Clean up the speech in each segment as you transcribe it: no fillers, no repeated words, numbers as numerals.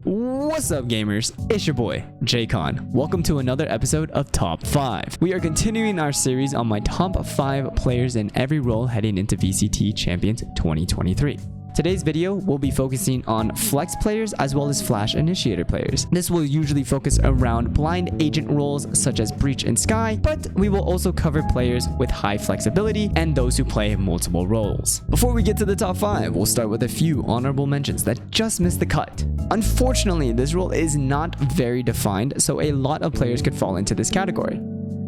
What's up, gamers? It's your boy, JKon. Welcome to another episode of Top 5. We are continuing our series on my top 5 players in every role heading into VCT Champions 2023. Today's video will be focusing on flex players as well as flash initiator players. This will usually focus around blind agent roles such as breach and sky, but we will also cover players with high flexibility and those who play multiple roles. Before we get to the top 5, we'll start with a few honorable mentions that just missed the cut. Unfortunately, this role is not very defined, so a lot of players could fall into this category.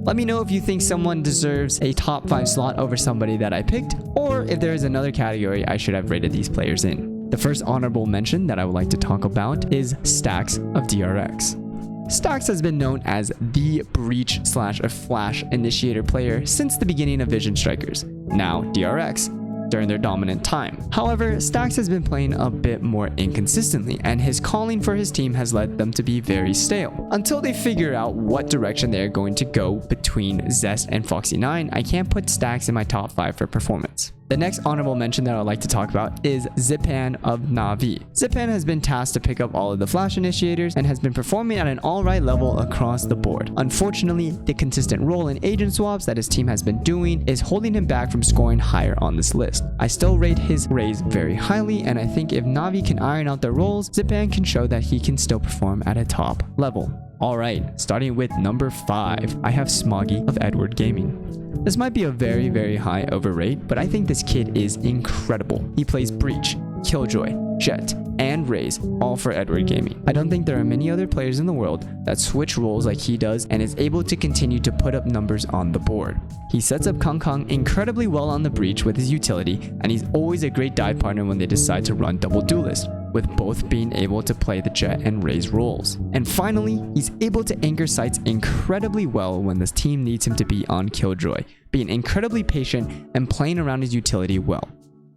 Let me know if you think someone deserves a top 5 slot over somebody that I picked, or if there is another category I should have rated these players in. The first honorable mention that I would like to talk about is Stax of DRX. Stax has been known as the breach/flash initiator player since the beginning of Vision Strikers, now DRX, during their dominant time. However, Stax has been playing a bit more inconsistently, and his calling for his team has led them to be very stale. Until they figure out what direction they are going to go between Zest and Foxy9, I can't put Stax in my top 5 for performance. The next honorable mention that I'd like to talk about is Zipan of Na'Vi. Zipan has been tasked to pick up all of the flash initiators and has been performing at an alright level across the board. Unfortunately, the consistent role in agent swaps that his team has been doing is holding him back from scoring higher on this list. I still rate his raise very highly, and I think if Na'Vi can iron out their roles, Zipan can show that he can still perform at a top level. Alright, starting with number 5, I have Smoggy of Edward Gaming. This might be a very high overrate, but I think this kid is incredible. He plays Breach, Killjoy, Jet, and Raze, all for Edward Gaming. I don't think there are many other players in the world that switch roles like he does and is able to continue to put up numbers on the board. He sets up Kong incredibly well on the Breach with his utility, and he's always a great dive partner when they decide to run double duelist, with both being able to play the Jet and Raze roles. And finally, he's able to anchor sites incredibly well when this team needs him to be on Killjoy, being incredibly patient and playing around his utility well.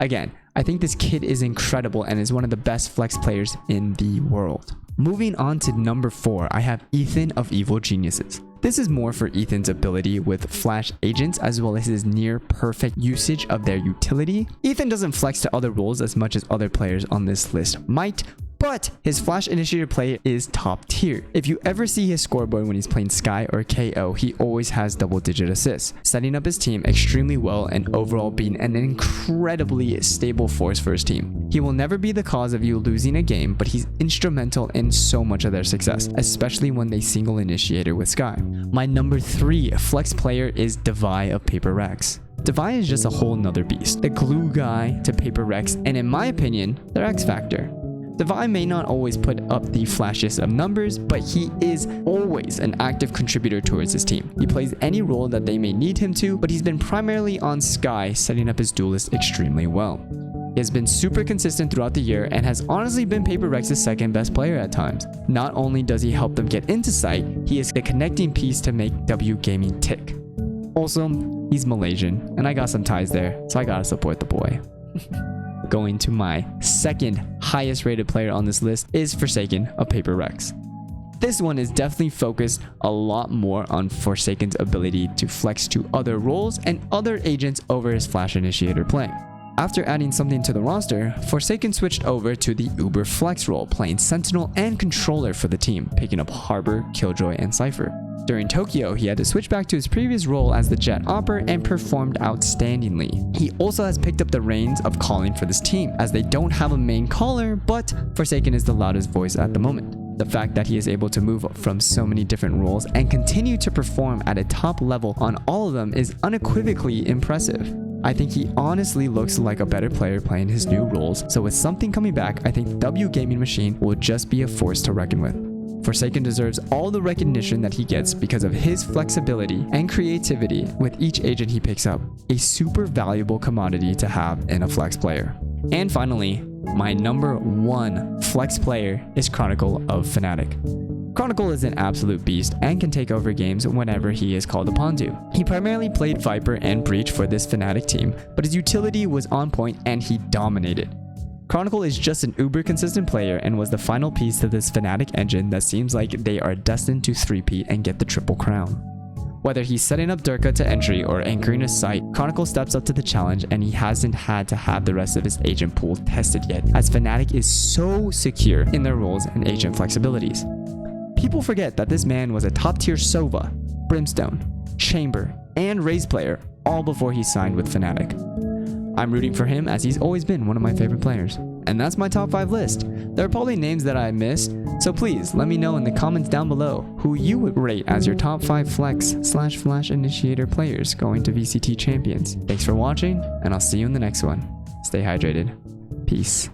Again, I think this kid is incredible and is one of the best flex players in the world. Moving on to number 4, I have Ethan of Evil Geniuses. This is more for Ethan's ability with flash agents as well as his near perfect usage of their utility. Ethan doesn't flex to other roles as much as other players on this list might, but his flash initiator play is top tier. If you ever see his scoreboard when he's playing Sky or KO, he always has double-digit assists, setting up his team extremely well and overall being an incredibly stable force for his team. He will never be the cause of you losing a game, but he's instrumental in so much of their success, especially when they single initiator with Sky. My number 3 flex player is Devi of Paper Rex. Devi is just a whole nother beast, the glue guy to Paper Rex, and in my opinion, their X factor. Devi may not always put up the flashiest of numbers, but he is always an active contributor towards his team. He plays any role that they may need him to, but he's been primarily on Sky, setting up his duelist extremely well. He has been super consistent throughout the year and has honestly been Paper Rex's second best player at times. Not only does he help them get into sight, he is the connecting piece to make W Gaming tick. Also, he's Malaysian, and I got some ties there, so I gotta support the boy. Going to my second highest rated player on this list is Forsaken of Paper Rex. This one is definitely focused a lot more on Forsaken's ability to flex to other roles and other agents over his flash initiator play. After adding something to the roster, Forsaken switched over to the Uber Flex role, playing Sentinel and Controller for the team, picking up Harbor, Killjoy, and Cypher. During Tokyo, he had to switch back to his previous role as the Jet Opper and performed outstandingly. He also has picked up the reins of calling for this team, as they don't have a main caller, but Forsaken is the loudest voice at the moment. The fact that he is able to move from so many different roles and continue to perform at a top level on all of them is unequivocally impressive. I think he honestly looks like a better player playing his new roles, so with something coming back, I think W Gaming Machine will just be a force to reckon with. Forsaken deserves all the recognition that he gets because of his flexibility and creativity with each agent he picks up, a super valuable commodity to have in a flex player. And finally, my number 1 flex player is Chronicle of Fnatic. Chronicle is an absolute beast and can take over games whenever he is called upon to. He primarily played Viper and Breach for this Fnatic team, but his utility was on point and he dominated. Chronicle is just an uber consistent player and was the final piece to this Fnatic engine that seems like they are destined to 3-peat and get the triple crown. Whether he's setting up Durka to entry or anchoring a site, Chronicle steps up to the challenge, and he hasn't had to have the rest of his agent pool tested yet, as Fnatic is so secure in their roles and agent flexibilities. People forget that this man was a top tier Sova, Brimstone, Chamber, and Raze player all before he signed with Fnatic. I'm rooting for him as he's always been one of my favorite players. And that's my top 5 list. There are probably names that I missed, so please let me know in the comments down below who you would rate as your top 5 Flex/Flash Initiator players going to VCT Champions. Thanks for watching, and I'll see you in the next one. Stay hydrated. Peace.